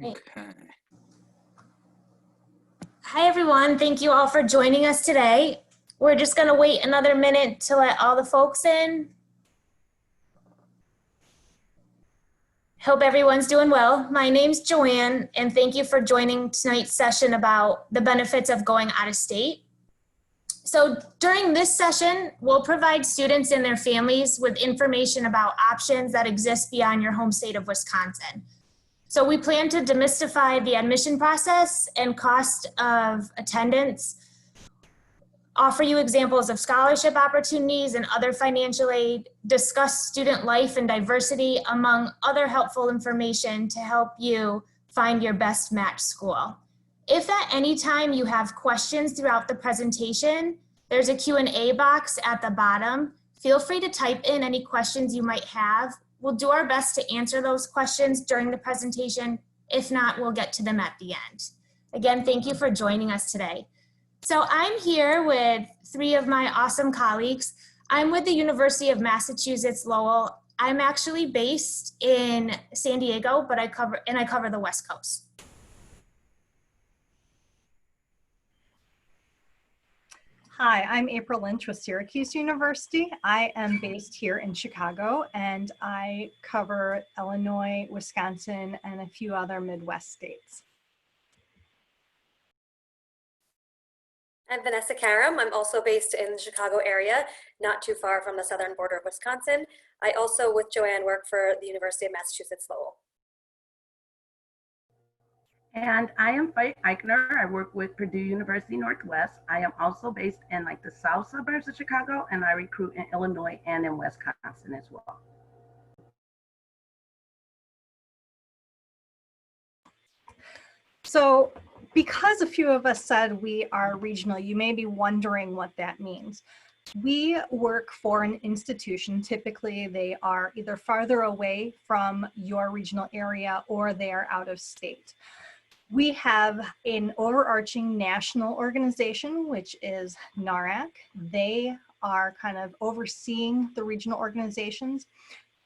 Okay. Hi, everyone. Thank you all for joining us today. We're just going to wait another minute to let all the folks in. Hope everyone's doing well. My name's Joanne, and thank you for joining tonight's session about the benefits of going out of state. So during this session, we'll provide students and their families with information about options that exist beyond your home state of Wisconsin. So we plan to demystify the admission process and cost of attendance, offer you examples of scholarship opportunities and other financial aid, discuss student life and diversity, among other helpful information to help you find your best match school. If at any time you have questions throughout the presentation, there's a Q&A box at the bottom. Feel free to type in any questions you might have. We'll do our best to answer those questions during the presentation. If not, we'll get to them at the end. Again, thank you for joining us today. So I'm here with three of my awesome colleagues. I'm with the University of Massachusetts, Lowell. I'm actually based in San Diego, but I cover the West Coast. Hi, I'm April Lynch with Syracuse University. I am based here in Chicago, and I cover Illinois, Wisconsin, and a few other Midwest states. I'm Vanessa Karam. I'm also based in the Chicago area, not too far from the southern border of Wisconsin. I also, with Joanne, work for the University of Massachusetts Lowell. And I am Faye Eichner. I work with Purdue University Northwest. I am also based in the south suburbs of Chicago, and I recruit in Illinois and in Wisconsin as well. So because a few of us said we are regional, you may be wondering what that means. We work for an institution. Typically, they are either farther away from your regional area or they are out of state. We have an overarching national organization, which is NARAC. They are kind of overseeing the regional organizations.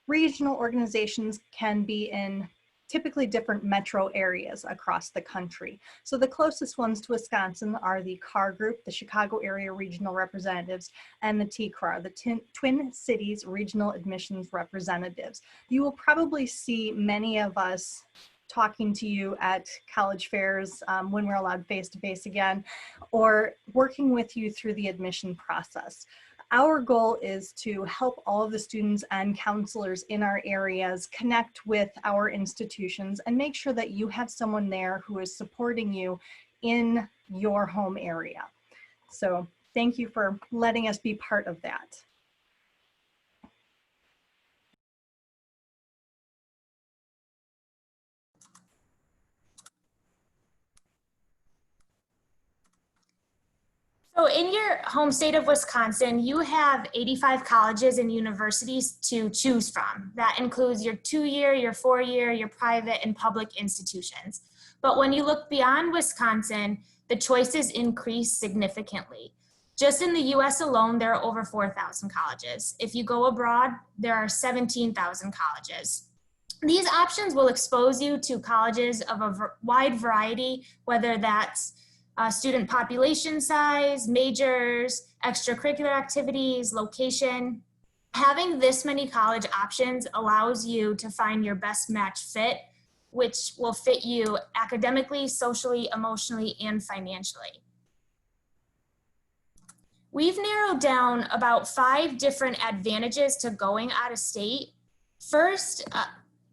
Regional organizations can be in typically different metro areas across the country. So the closest ones to Wisconsin are the CAR group, the Chicago Area Regional Representatives, and the TCRAR, the Twin Cities Regional Admissions Representatives. You will probably see many of us talking to you at college fairs when we're allowed face-to-face again, or working with you through the admission process. Our goal is to help all of the students and counselors in our areas connect with our institutions and make sure that you have someone there who is supporting you in your home area. So thank you for letting us be part of that. So in your home state of Wisconsin, you have 85 colleges and universities to choose from. That includes your 2-year, your 4-year, your private and public institutions. But when you look beyond Wisconsin, the choices increase significantly. Just in the US alone, there are over 4,000 colleges. If you go abroad, there are 17,000 colleges. These options will expose you to colleges of a wide variety, whether that's student population size, majors, extracurricular activities, location. Having this many college options allows you to find your best match fit, which will fit you academically, socially, emotionally, and financially. We've narrowed down about 5 different advantages to going out of state. First,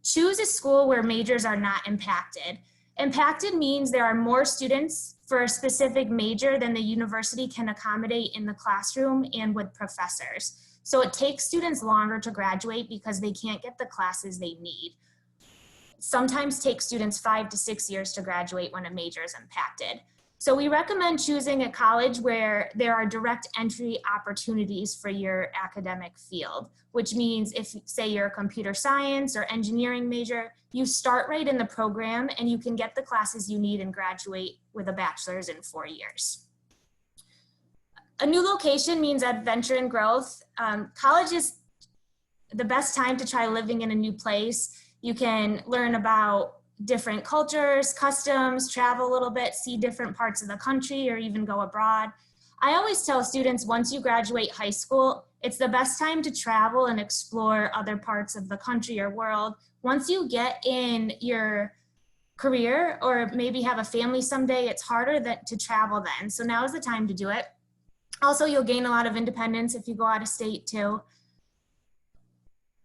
choose a school where majors are not impacted. Impacted means there are more students for a specific major than the university can accommodate in the classroom and with professors. So it takes students longer to graduate because they can't get the classes they need. Sometimes takes students 5 to 6 years to graduate when a major is impacted. So we recommend choosing a college where there are direct entry opportunities for your academic field, which means if, say, you're a computer science or engineering major, you start right in the program and you can get the classes you need and graduate with a bachelor's in 4 years. A new location means adventure and growth. College is the best time to try living in a new place. You can learn about different cultures, customs, travel a little bit, see different parts of the country, or even go abroad. I always tell students once you graduate high school, it's the best time to travel and explore other parts of the country or world. Once you get in your career or maybe have a family someday, it's harder to travel then. So now is the time to do it. Also, you'll gain a lot of independence if you go out of state too.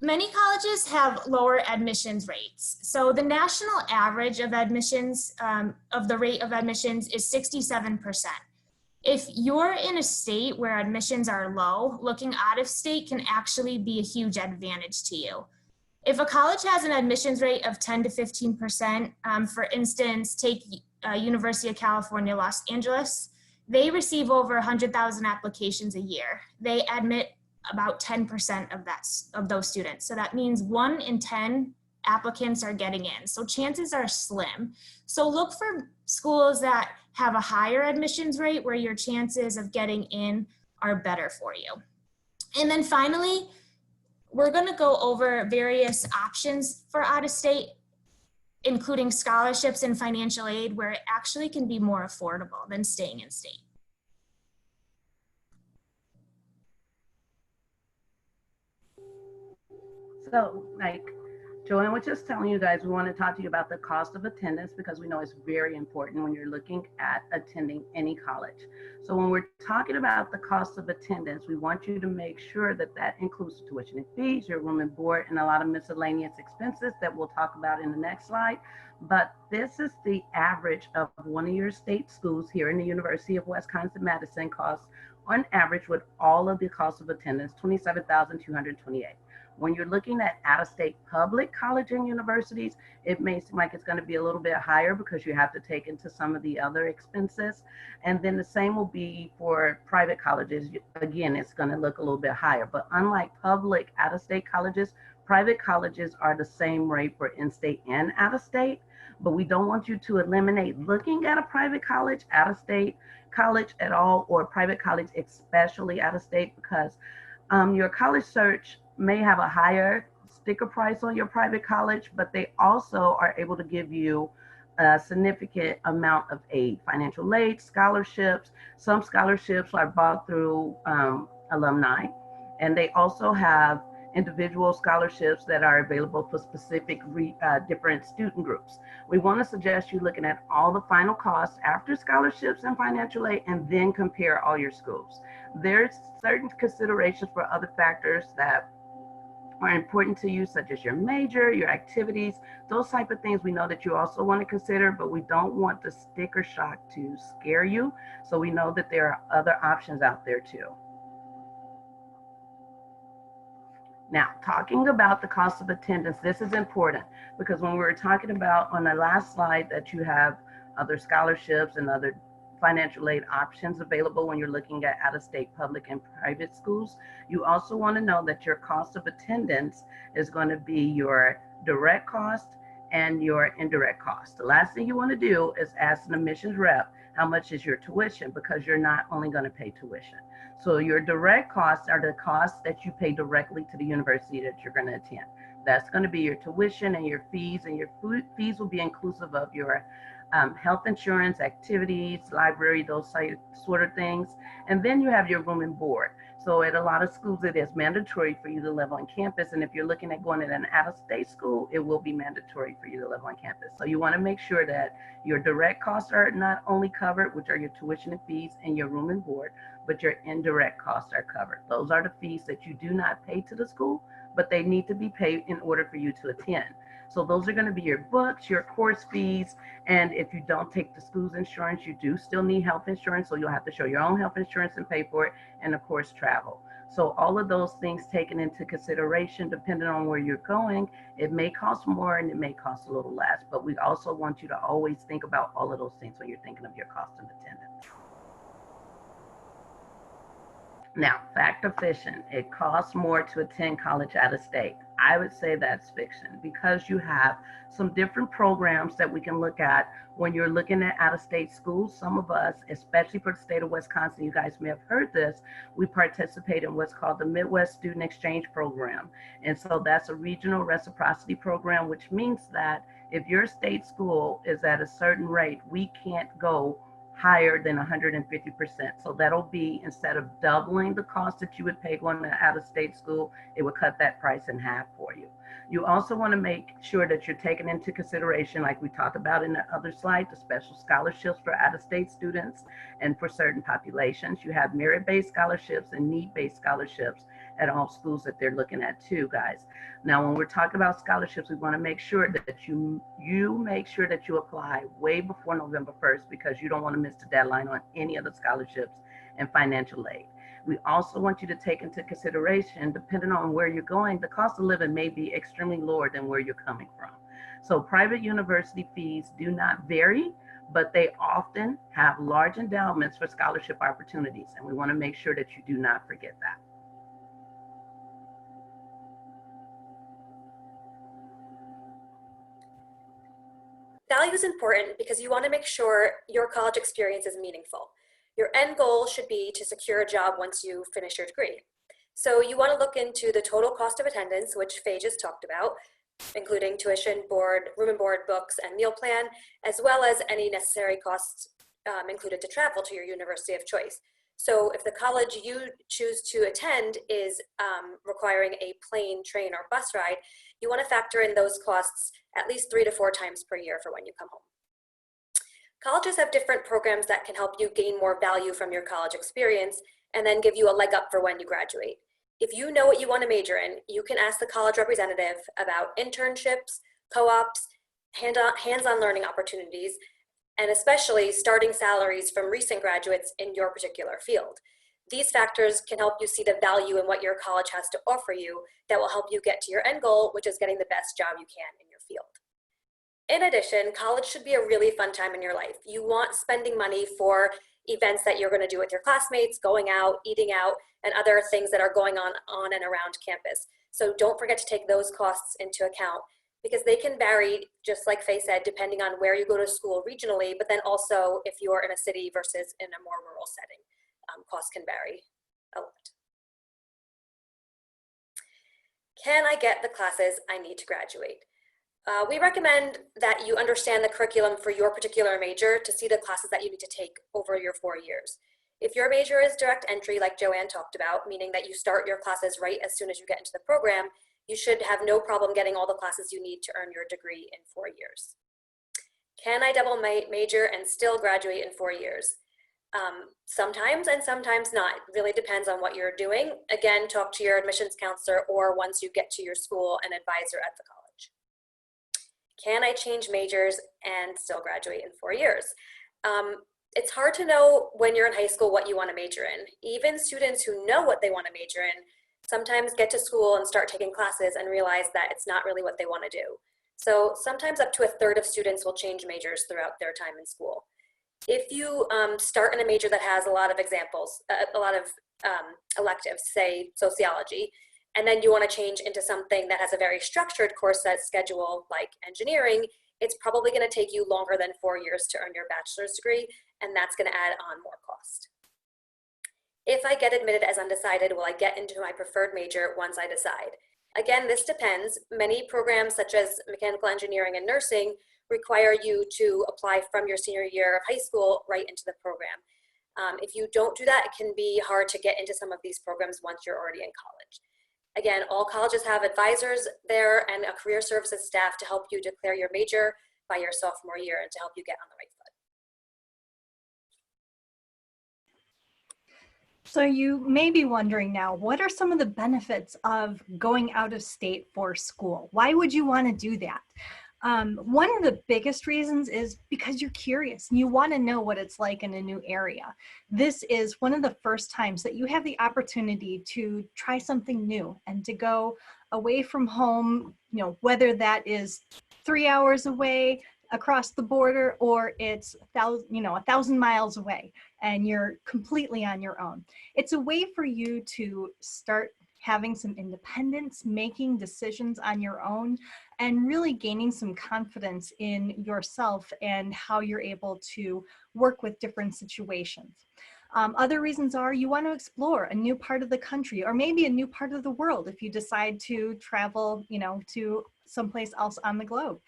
Many colleges have lower admissions rates. So the national average of admissions, of the rate of admissions is 67%. If you're in a state where admissions are low, looking out of state can actually be a huge advantage to you. If a college has an admissions rate of 10 to 15%, for instance, take University of California, Los Angeles, they receive over 100,000 applications a year. They admit about 10% of those students. So that means 1 in 10 applicants are getting in. So chances are slim. So look for schools that have a higher admissions rate where your chances of getting in are better for you. And then finally, we're going to go over various options for out of state, including scholarships and financial aid, where it actually can be more affordable than staying in state. So, like Joanne was just telling you guys, we want to talk to you about the cost of attendance because we know it's very important when you're looking at attending any college. So when we're talking about the cost of attendance, we want you to make sure that that includes tuition and fees, your room and board, and a lot of miscellaneous expenses that we'll talk about in the next slide. But this is the average of one of your state schools here in the University of Wisconsin-Madison costs on average with all of the cost of attendance, $27,228. When you're looking at out-of-state public college and universities, it may seem like it's going to be a little bit higher because you have to take into some of the other expenses. And then the same will be for private colleges. Again, it's going to look a little bit higher. But unlike public out-of-state colleges, private colleges are the same rate for in-state and out-of-state. But we don't want you to eliminate looking at a private college, out-of-state college at all, or private college, especially out-of-state, because your college search may have a higher sticker price on your private college, but they also are able to give you a significant amount of aid, financial aid, scholarships. Some scholarships are bought through alumni, and they also have individual scholarships that are available for specific different student groups. We want to suggest you looking at all the final costs after scholarships and financial aid, and then compare all your schools. There's certain considerations for other factors that are important to you, such as your major, your activities, those type of things we know that you also want to consider, but we don't want the sticker shock to scare you. So we know that there are other options out there too. Now, talking about the cost of attendance, this is important because when we were talking about on the last slide that you have other scholarships and other financial aid options available when you're looking at out-of-state public and private schools, you also want to know that your cost of attendance is going to be your direct cost and your indirect cost. The last thing you want to do is ask an admissions rep how much is your tuition, because you're not only going to pay tuition. So your direct costs are the costs that you pay directly to the university that you're going to attend. That's going to be your tuition and your fees, and your fees will be inclusive of your health insurance, activities, library, those sort of things. And then you have your room and board. So at a lot of schools, it is mandatory for you to live on campus. And if you're looking at going to an out-of-state school, it will be mandatory for you to live on campus. So you want to make sure that your direct costs are not only covered, which are your tuition and fees and your room and board, but your indirect costs are covered. Those are the fees that you do not pay to the school, but they need to be paid in order for you to attend. So those are going to be your books, your course fees, and if you don't take the school's insurance, you do still need health insurance, so you'll have to show your own health insurance and pay for it, and of course travel. So all of those things taken into consideration, depending on where you're going, it may cost more and it may cost a little less, but we also want you to always think about all of those things when you're thinking of your cost of attendance. Now, fact or fiction, it costs more to attend college out of state. I would say that's fiction because you have some different programs that we can look at when you're looking at out-of-state schools. Some of us, especially for the state of Wisconsin, you guys may have heard this, we participate in what's called the Midwest Student Exchange Program. And so that's a regional reciprocity program, which means that If your state school is at a certain rate, we can't go higher than 150%. So that'll be, instead of doubling the cost that you would pay going to out of state school, it would cut that price in half for you. You also want to make sure that you're taking into consideration, like we talked about in the other slide, the special scholarships for out-of-state students and for certain populations. You have merit-based scholarships and need-based scholarships at all schools that they're looking at too, guys. Now, when we're talking about scholarships, we want to make sure that you make sure that you apply way before November 1st, because you don't want to miss the deadline on any of the scholarships and financial aid. We also want you to take into consideration, depending on where you're going, the cost of living may be extremely lower than where you're coming from. So private university fees do not vary, but they often have large endowments for scholarship opportunities. And we want to make sure that you do not forget that. Value is important because you want to make sure your college experience is meaningful. Your end goal should be to secure a job once you finish your degree. So you want to look into the total cost of attendance, which Faye just talked about, including tuition, board, room and board, books, and meal plan, as well as any necessary costs included to travel to your university of choice. So if the college you choose to attend is requiring a plane, train, or bus ride, you want to factor in those costs at least 3 to 4 times per year for when you come home. Colleges have different programs that can help you gain more value from your college experience and then give you a leg up for when you graduate. If you know what you want to major in, you can ask the college representative about internships, co-ops, hands-on learning opportunities, and especially starting salaries from recent graduates in your particular field. These factors can help you see the value in what your college has to offer you that will help you get to your end goal, which is getting the best job you can in your field. In addition, college should be a really fun time in your life. You want spending money for events that you're going to do with your classmates, going out, eating out, and other things that are going on and around campus. So don't forget to take those costs into account, because they can vary, just like Faye said, depending on where you go to school regionally, but then also if you're in a city versus in a more rural setting. Costs can vary a lot. Can I get the classes I need to graduate? We recommend that you understand the curriculum for your particular major to see the classes that you need to take over your 4 years. If your major is direct entry, like Joanne talked about, meaning that you start your classes right as soon as you get into the program, you should have no problem getting all the classes you need to earn your degree in 4 years. Can I double major and still graduate in 4 years? Sometimes and sometimes not. It really depends on what you're doing. Again, talk to your admissions counselor, or once you get to your school, an advisor at the college. Can I change majors and still graduate in 4 years? It's hard to know when you're in high school what you want to major in. Even students who know what they want to major in sometimes get to school and start taking classes and realize that it's not really what they want to do. So sometimes up to 1/3 of students will change majors throughout their time in school. If you start in a major that has a lot of electives, say sociology, and then you want to change into something that has a very structured course set schedule like engineering, it's probably going to take you longer than 4 years to earn your bachelor's degree, and that's going to add on more cost. If I get admitted as undecided, will I get into my preferred major once I decide? Again, this depends. Many programs such as mechanical engineering and nursing require you to apply from your senior year of high school right into the program. If you don't do that, it can be hard to get into some of these programs once you're already in college. Again, all colleges have advisors there and a career services staff to help you declare your major by your sophomore year and to help you get on the right foot. So you may be wondering now, what are some of the benefits of going out of state for school? Why would you want to do that? One of the biggest reasons is because you're curious and you want to know what it's like in a new area. This is one of the first times that you have the opportunity to try something new and to go away from home, whether that is 3 hours away across the border or it's 1,000 miles away and you're completely on your own. It's a way for you to start having some independence, making decisions on your own, and really gaining some confidence in yourself and how you're able to work with different situations. Other reasons are you want to explore a new part of the country or maybe a new part of the world if you decide to travel, to someplace else on the globe.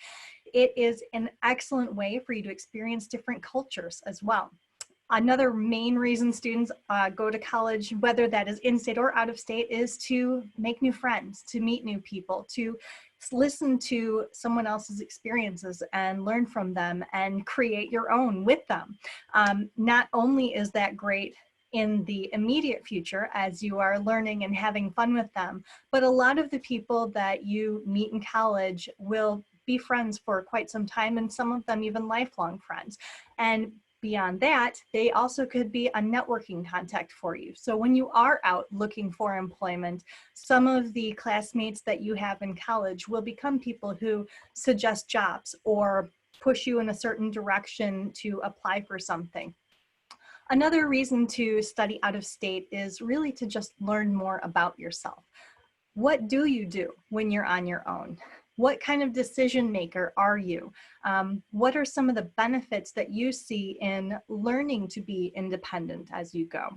It is an excellent way for you to experience different cultures as well. Another main reason students go to college, whether that is in-state or out-of-state, is to make new friends, to meet new people, to listen to someone else's experiences and learn from them and create your own with them. Not only is that great in the immediate future as you are learning and having fun with them, but a lot of the people that you meet in college will be friends for quite some time, and some of them even lifelong friends. And beyond that, they also could be a networking contact for you. So when you are out looking for employment, some of the classmates that you have in college will become people who suggest jobs or push you in a certain direction to apply for something. Another reason to study out of state is really to just learn more about yourself. What do you do when you're on your own? What kind of decision maker are you? What are some of the benefits that you see in learning to be independent as you go?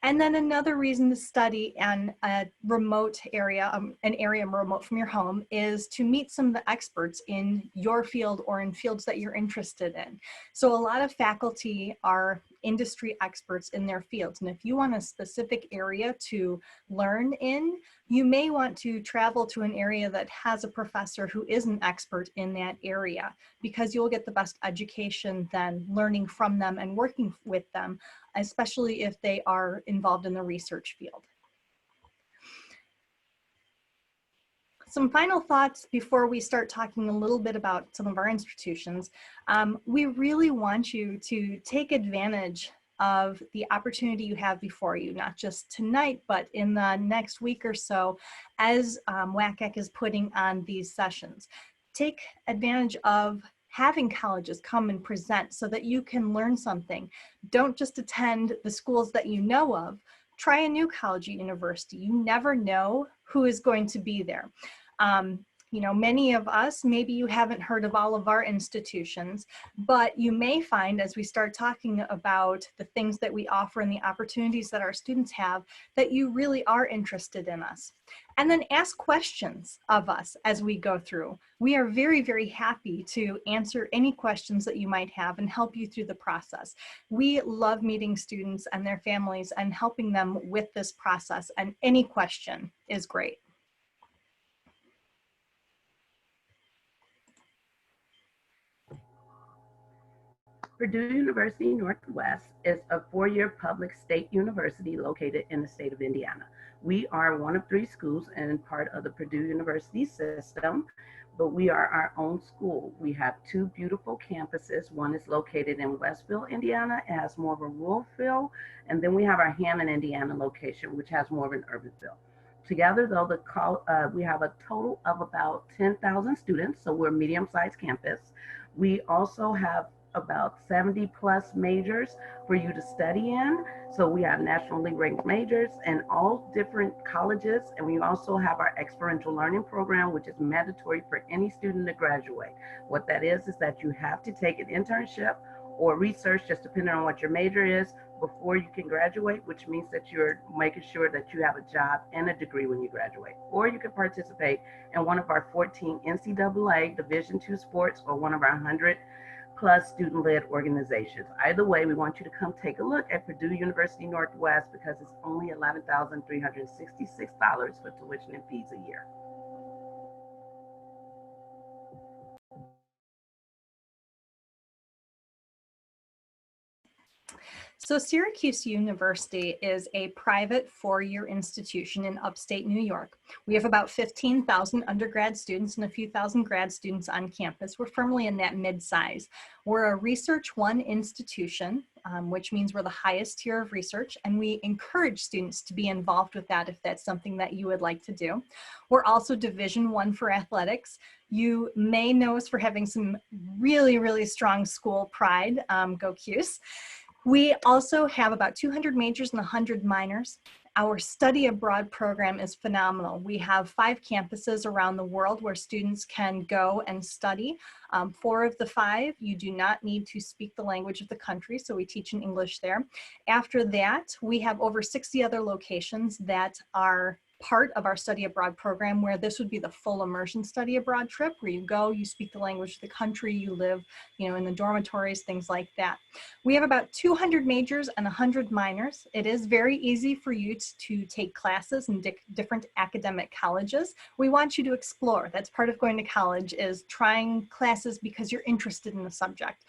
And then another reason to study in a remote area, an area remote from your home, is to meet some of the experts in your field or in fields that you're interested in. So a lot of faculty are industry experts in their fields. And if you want a specific area to learn in, you may want to travel to an area that has a professor who is an expert in that area, because you'll get the best education then learning from them and working with them, especially if they are involved in the research field. Some final thoughts before we start talking a little bit about some of our institutions. We really want you to take advantage of the opportunity you have before you, not just tonight, but in the next week or so, as WACAC is putting on these sessions. Take advantage of having colleges come and present so that you can learn something. Don't just attend the schools that you know of. Try a new college or university. You never know who is going to be there. You know, many of us, maybe you haven't heard of all of our institutions, but you may find as we start talking about the things that we offer and the opportunities that our students have, that you really are interested in us. And then ask questions of us as we go through. We are very, very happy to answer any questions that you might have and help you through the process. We love meeting students and their families and helping them with this process, and any question is great. Purdue University Northwest is a four-year public state university located in the state of Indiana. We are one of three schools and part of the Purdue University system, but we are our own school. We have two beautiful campuses. One is located in Westville, Indiana. It has more of a rural feel. And then we have our Hammond, Indiana location, which has more of an urban feel. Together, though, we have a total of about 10,000 students, so we're a medium-sized campus. We also have about 70 plus majors for you to study in. So we have nationally ranked majors in all different colleges. And we also have our experiential learning program, which is mandatory for any student to graduate. What that is that you have to take an internship or research, just depending on what your major is, before you can graduate, which means that you're making sure that you have a job and a degree when you graduate. Or you can participate in one of our 14 NCAA Division II sports or one of our 100 plus student-led organizations. Either way, we want you to come take a look at Purdue University Northwest because it's only $11,366 for tuition and fees a year. So Syracuse University is a private four-year institution in upstate New York. We have about 15,000 undergrad students and a few thousand grad students on campus. We're firmly in that mid-size. We're a Research 1 institution, which means we're the highest tier of research, and we encourage students to be involved with that if that's something that you would like to do. We're also Division 1 for athletics. You may know us for having some really, really strong school pride. Go Cuse. We also have about 200 majors and 100 minors. Our study abroad program is phenomenal. We have 5 campuses around the world where students can go and study. 4 of the 5, you do not need to speak the language of the country, so we teach in English there. After that, we have over 60 other locations that are part of our study abroad program, where this would be the full immersion study abroad trip, where you go, you speak the language of the country, you live, in the dormitories, things like that. We have about 200 majors and 100 minors. It is very easy for you to take classes in different academic colleges. We want you to explore. That's part of going to college, is trying classes because you're interested in the subject,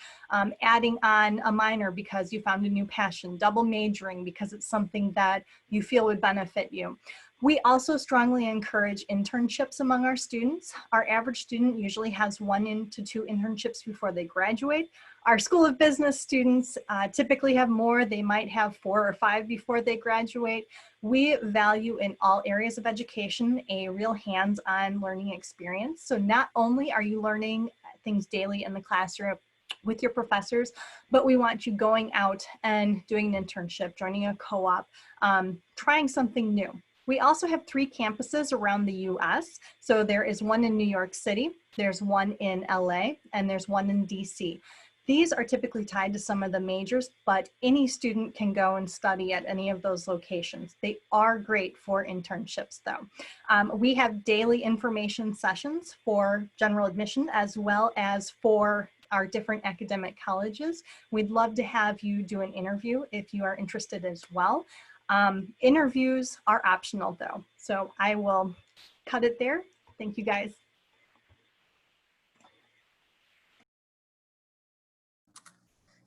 adding on a minor because you found a new passion, double majoring because it's something that you feel would benefit you. We also strongly encourage internships among our students. Our average student usually has 1 to 2 internships before they graduate. Our School of Business students typically have more. They might have 4 or 5 before they graduate. We value in all areas of education a real hands-on learning experience. So not only are you learning things daily in the classroom with your professors, but we want you going out and doing an internship, joining a co-op, trying something new. We also have 3 campuses around the US. So there is one in New York City, there's one in LA, and there's one in DC. These are typically tied to some of the majors, but any student can go and study at any of those locations. They are great for internships though. We have daily information sessions for general admission as well as for our different academic colleges. We'd love to have you do an interview if you are interested as well. Interviews are optional though, so I will cut it there. Thank you guys.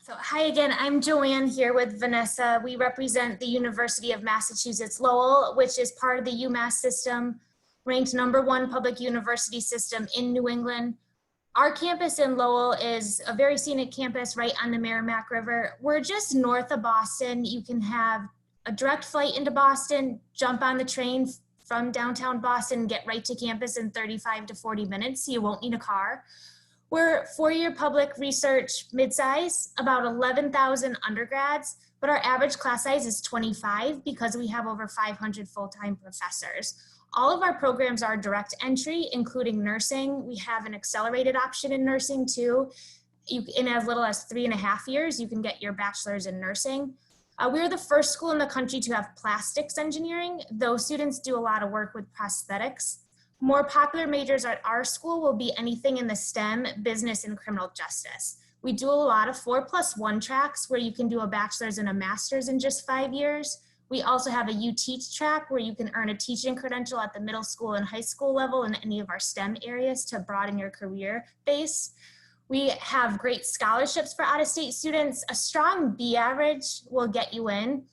So hi again, I'm Joanne here with Vanessa. We represent the University of Massachusetts Lowell, which is part of the UMass system, ranked #1 public university system in New England. Our campus in Lowell is a very scenic campus right on the Merrimack River. We're just north of Boston. You can have a direct flight into Boston, jump on the train from downtown Boston, get right to campus in 35 to 40 minutes. So you won't need a car. We're 4-year public research midsize, about 11,000 undergrads, but our average class size is 25 because we have over 500 full-time professors. All of our programs are direct entry, including nursing. We have an accelerated option in nursing too. In as little as 3.5 years, you can get your bachelor's in nursing. We're the first school in the country to have plastics engineering. Those students do a lot of work with prosthetics. More popular majors at our school will be anything in the STEM, business, and criminal justice. We do a lot of 4+1 tracks where you can do a bachelor's and a master's in just 5 years. We also have a You Teach track where you can earn a teaching credential at the middle school and high school level in any of our STEM areas to broaden your career base. We have great scholarships for out-of-state students. A strong B average will get you in.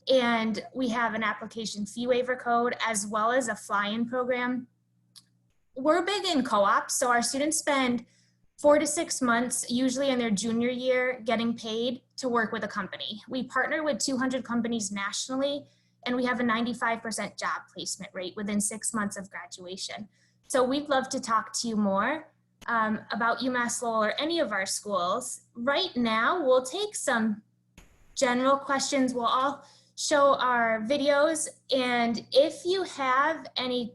And we have an application fee waiver code as well as a fly-in program. We're big in co-ops, so our students spend 4 to 6 months, usually in their junior year, getting paid to work with a company. We partner with 200 companies nationally, and we have a 95% job placement rate within 6 months of graduation. So we'd love to talk to you more about UMass Lowell or any of our schools. Right now, we'll take some general questions. We'll all show our videos, and if you have any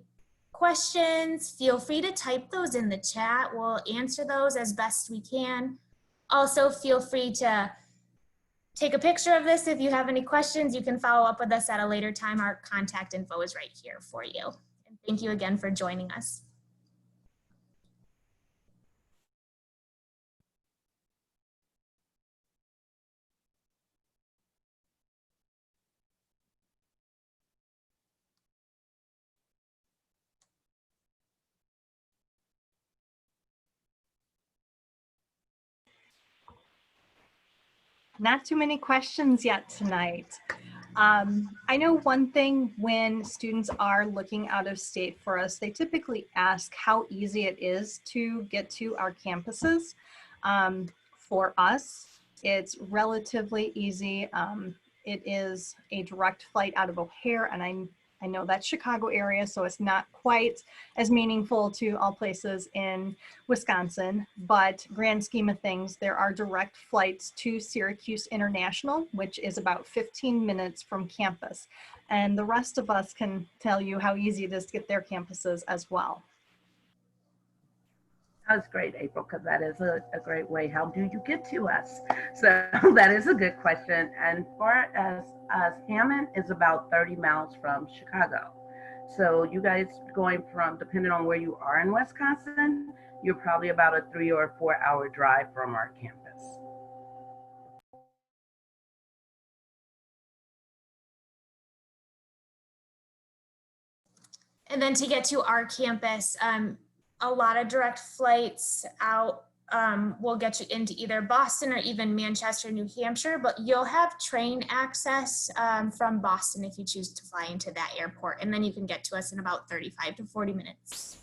questions, feel free to type those in the chat. We'll answer those as best we can. Also, feel free to take a picture of this. If you have any questions, you can follow up with us at a later time. Our contact info is right here for you. And thank you again for joining us. Not too many questions yet tonight. I know one thing when students are looking out of state for us, they typically ask how easy it is to get to our campuses. For us, it's relatively easy. It is a direct flight out of O'Hare, and I know that's Chicago area, so it's not quite as meaningful to all places in Wisconsin, but grand scheme of things, there are direct flights to Syracuse International, which is about 15 minutes from campus. And the rest of us can tell you how easy it is to get their campuses as well. That's great, April, because that is a great way. How do you get to us? So that is a good question. And far as Hammond is about 30 miles from Chicago. So you guys going from, depending on where you are in Wisconsin, you're probably about a 3 or 4 hour drive from our campus. And then to get to our campus, a lot of direct flights out will get you into either Boston or even Manchester, New Hampshire, but you'll have train access from Boston if you choose to fly into that airport. And then you can get to us in about 35 to 40 minutes.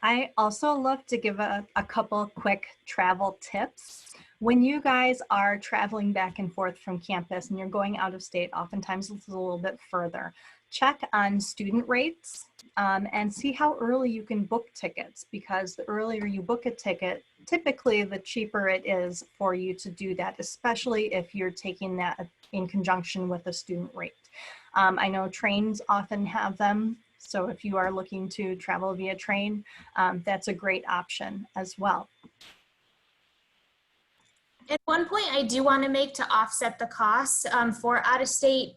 I also love to give a couple quick travel tips. When you guys are traveling back and forth from campus and you're going out of state, oftentimes it's a little bit further. Check on student rates and see how early you can book tickets, because the earlier you book a ticket, typically the cheaper it is for you to do that, especially if you're taking that in conjunction with a student rate. I know trains often have them. So if you are looking to travel via train, that's a great option as well. At one point, I do want to make to offset the costs for out of state.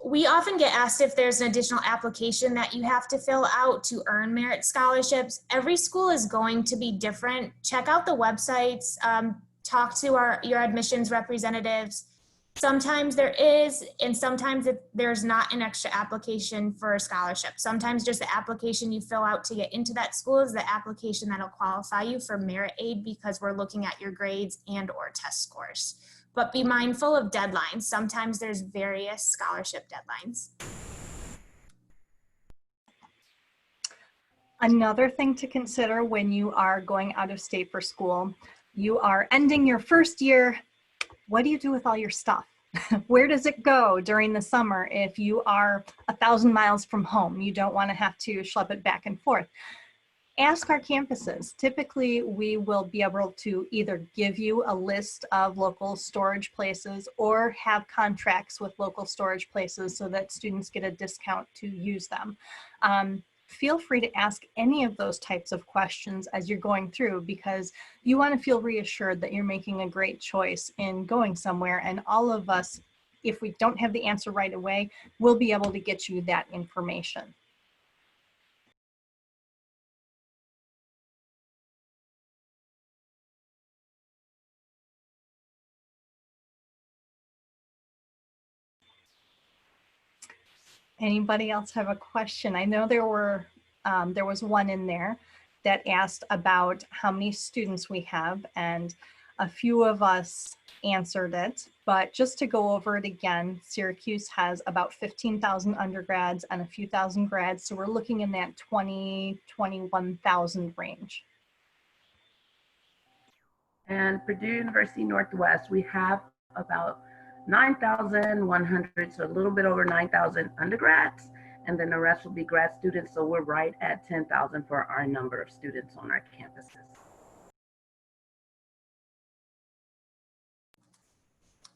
We often get asked if there's an additional application that you have to fill out to earn merit scholarships. Every school is going to be different. Check out the websites, talk to your admissions representatives. Sometimes there is, and sometimes there's not an extra application for a scholarship. Sometimes just the application you fill out to get into that school is the application that'll qualify you for merit aid, because we're looking at your grades and or test scores. But be mindful of deadlines. Sometimes there's various scholarship deadlines. Another thing to consider when you are going out of state for school, you are ending your first year. What do you do with all your stuff? Where does it go during the summer if you are 1,000 miles from home? You don't want to have to schlep it back and forth. Ask our campuses. Typically, we will be able to either give you a list of local storage places or have contracts with local storage places so that students get a discount to use them. Feel free to ask any of those types of questions as you're going through, because you want to feel reassured that you're making a great choice in going somewhere. And all of us, if we don't have the answer right away, we'll be able to get you that information. Anybody else have a question? I know there was one in there that asked about how many students we have, and a few of us answered it, but just to go over it again, Syracuse has about 15,000 undergrads and a few thousand grads. So we're looking in that 21,000 range. And Purdue University Northwest, we have about 9,100, so a little bit over 9,000 undergrads, and then the rest will be grad students. So we're right at 10,000 for our number of students on our campuses.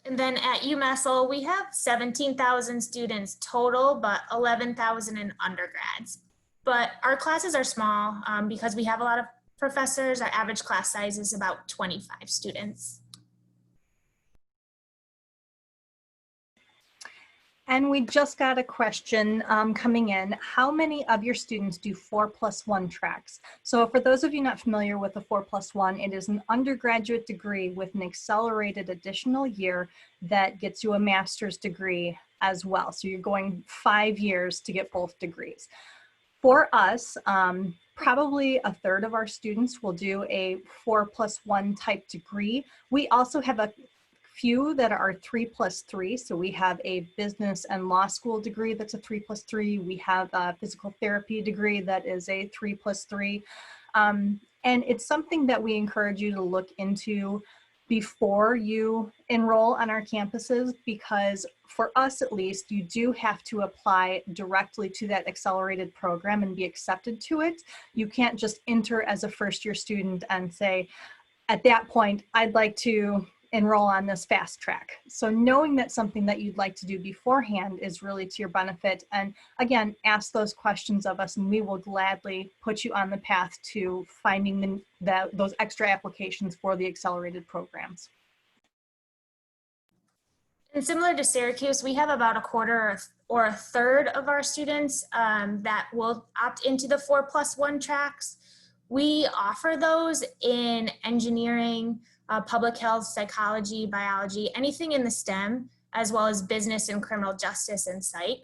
And then at UMass, we have 17,000 students total, but 11,000 in undergrads. But our classes are small because we have a lot of professors. Our average class size is about 25 students. And we just got a question coming in. How many of your students do 4+1 tracks? So for those of you not familiar with the 4+1, it is an undergraduate degree with an accelerated additional year that gets you a master's degree as well. So you're going 5 years to get both degrees. For us, probably a third of our students will do a 4+1 type degree. We also have a few that are 3+3. So we have a business and law school degree that's a 3+3. We have a physical therapy degree that is a 3+3. And it's something that we encourage you to look into before you enroll on our campuses, because for us at least, you do have to apply directly to that accelerated program and be accepted to it. You can't just enter as a first-year student and say, at that point, I'd like to enroll on this fast track. So knowing that's something that you'd like to do beforehand is really to your benefit. And again, ask those questions of us and we will gladly put you on the path to finding those extra applications for the accelerated programs. And similar to Syracuse, we have about a quarter or a third of our students that will opt into the 4+1 tracks. We offer those in engineering, public health, psychology, biology, anything in the STEM, as well as business and criminal justice and psych.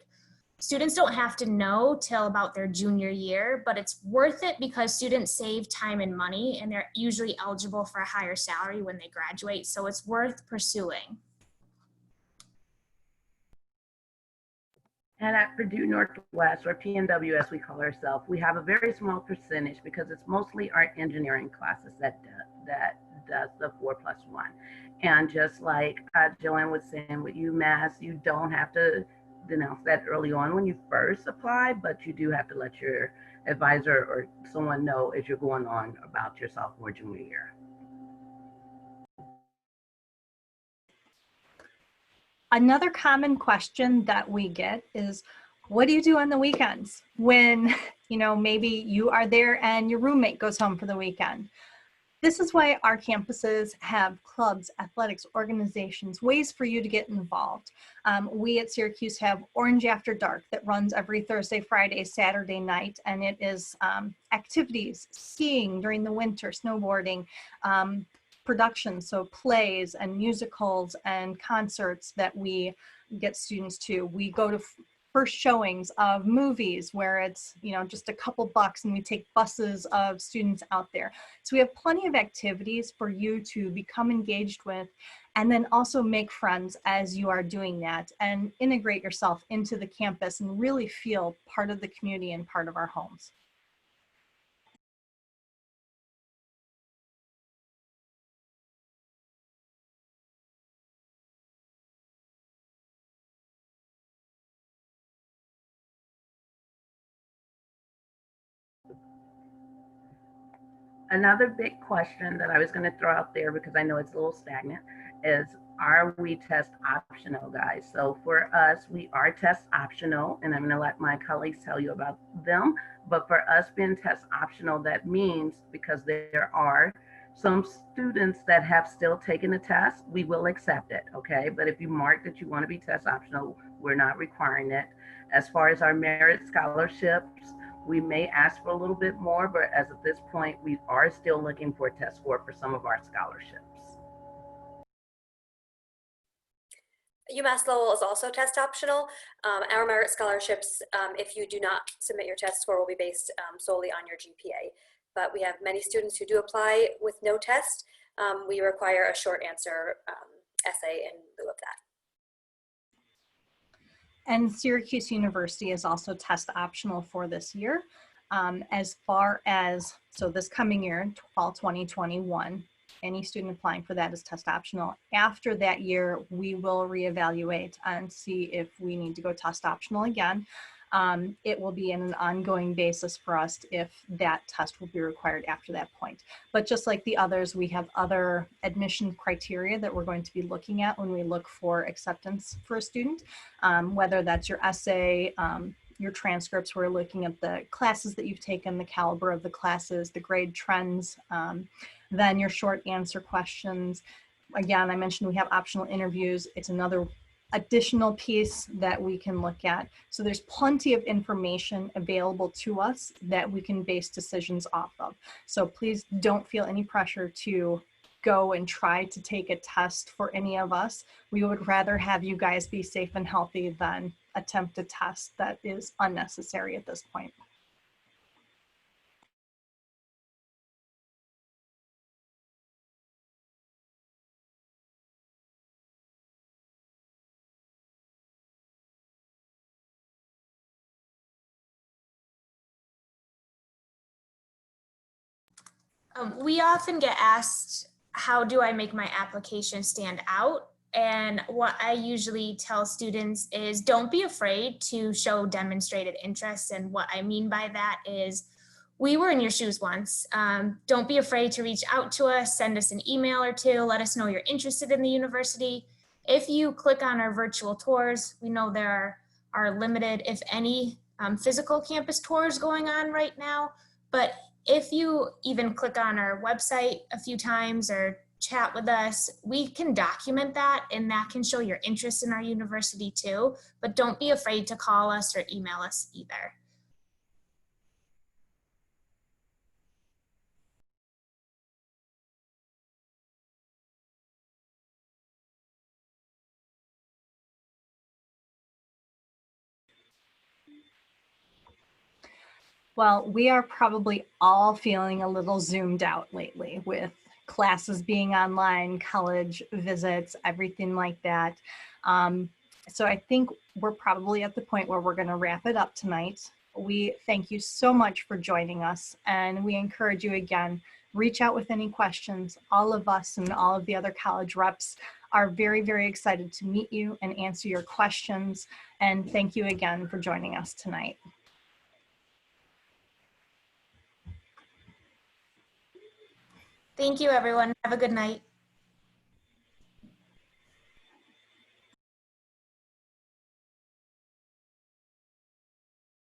Students don't have to know till about their junior year, but it's worth it because students save time and money, and they're usually eligible for a higher salary when they graduate, so it's worth pursuing. And at Purdue Northwest, or PNW as we call ourselves, we have a very small percentage because it's mostly our engineering classes that does the 4+1. And just like Joanne was saying with UMass, you don't have to denounce that early on when you first apply, but you do have to let your advisor or someone know as you're going on about your sophomore, junior year. Another common question that we get is, what do you do on the weekends when, maybe you are there and your roommate goes home for the weekend? This is why our campuses have clubs, athletics, organizations, ways for you to get involved. We at Syracuse have Orange After Dark that runs every Thursday, Friday, Saturday night, and it is activities, skiing during the winter, snowboarding, productions, so plays and musicals and concerts that we get students to. We go to first showings of movies where it's, just a couple bucks, and we take buses of students out there. So we have plenty of activities for you to become engaged with, and then also make friends as you are doing that and integrate yourself into the campus and really feel part of the community and part of our homes. Another big question that I was going to throw out there, because I know it's a little stagnant, is are we test optional, guys? So for us, we are test optional, and I'm going to let my colleagues tell you about them. But for us being test optional, that means because there are some students that have still taken the test, we will accept it, okay? But if you mark that you want to be test optional, we're not requiring it. As far as our merit scholarships, we may ask for a little bit more, but as of this point, we are still looking for a test score for some of our scholarships. UMass Lowell is also test optional. Our merit scholarships, if you do not submit your test score, will be based solely on your GPA. But we have many students who do apply with no test. We require a short answer essay in lieu of that. And Syracuse University is also test optional for this year. As far as, so this coming year, fall 2021, any student applying for that is test optional. After that year, we will reevaluate and see if we need to go test optional again. It will be in an ongoing basis for us if that test will be required after that point. But just like the others, we have other admission criteria that we're going to be looking at when we look for acceptance for a student, whether that's your essay, your transcripts. We're looking at the classes that you've taken, the caliber of the classes, the grade trends, then your short answer questions. Again, I mentioned we have optional interviews. It's another additional piece that we can look at. So there's plenty of information available to us that we can base decisions off of. So please don't feel any pressure to go and try to take a test for any of us. We would rather have you guys be safe and healthy than attempt a test that is unnecessary at this point. We often get asked, how do I make my application stand out? And what I usually tell students is don't be afraid to show demonstrated interest. And what I mean by that is we were in your shoes once. Don't be afraid to reach out to us, send us an email or two, let us know you're interested in the university. If you click on our virtual tours, we know there are limited, if any, physical campus tours going on right now, but if you even click on our website a few times or chat with us, we can document that, and that can show your interest in our university too. But don't be afraid to call us or email us either. Well, we are probably all feeling a little zoomed out lately with classes being online, college visits, everything like that. So I think we're probably at the point where we're going to wrap it up tonight. We thank you so much for joining us, and we encourage you again, reach out with any questions. All of us and all of the other college reps are very, very excited to meet you and answer your questions. And thank you again for joining us tonight. Thank you, everyone. Have a good night.